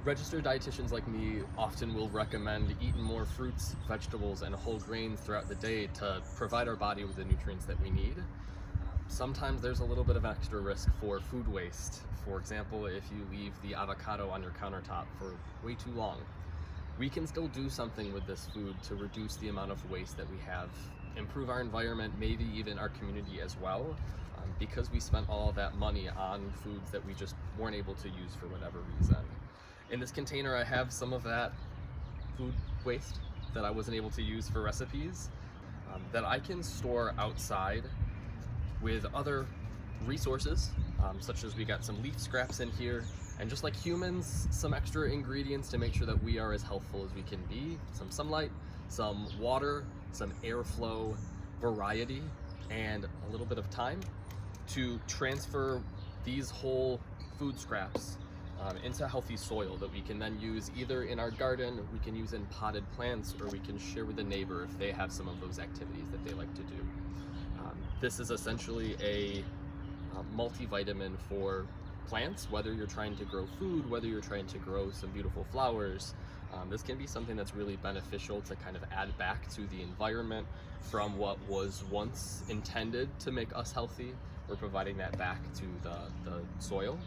Registered dietitians like me often will recommend eating more fruits, vegetables, and whole grains throughout the day to provide our body with the nutrients that we need. Sometimes there's a little bit of extra risk for food waste. For example, if you leave the avocado on your countertop for way too long. We can still do something with this food to reduce the amount of waste that we have, improve our environment, maybe even our community as well, because we spent all of that money on foods that we just weren't able to use for whatever reason. In this container, I have some of that food waste that I wasn't able to use for recipes that I can store outside with other resources, such as we got some leaf scraps in here, and just like humans, some extra ingredients to make sure that we are as healthful as we can be. Some sunlight, some water, some airflow, variety, and a little bit of time to transfer these whole food scraps into healthy soil that we can then use either in our garden, we can use in potted plants, or we can share with a neighbor if they have some of those activities that they like to do. This is essentially a multivitamin for plants, whether you're trying to grow food, whether you're trying to grow some beautiful flowers. This can be something that's really beneficial to kind of add back to the environment from what was once intended to make us healthy. We're providing that back to the soil.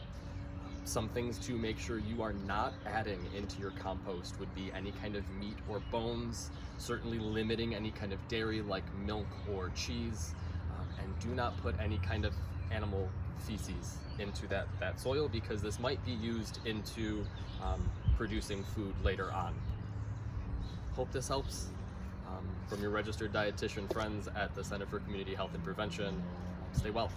Some things to make sure you are not adding into your compost would be any kind of meat or bones, certainly limiting any kind of dairy like milk or cheese, and do not put any kind of animal feces into that soil, because this might be used into producing food later on. Hope this helps. From your registered dietitian friends at the Center for Community Health and Prevention, stay well.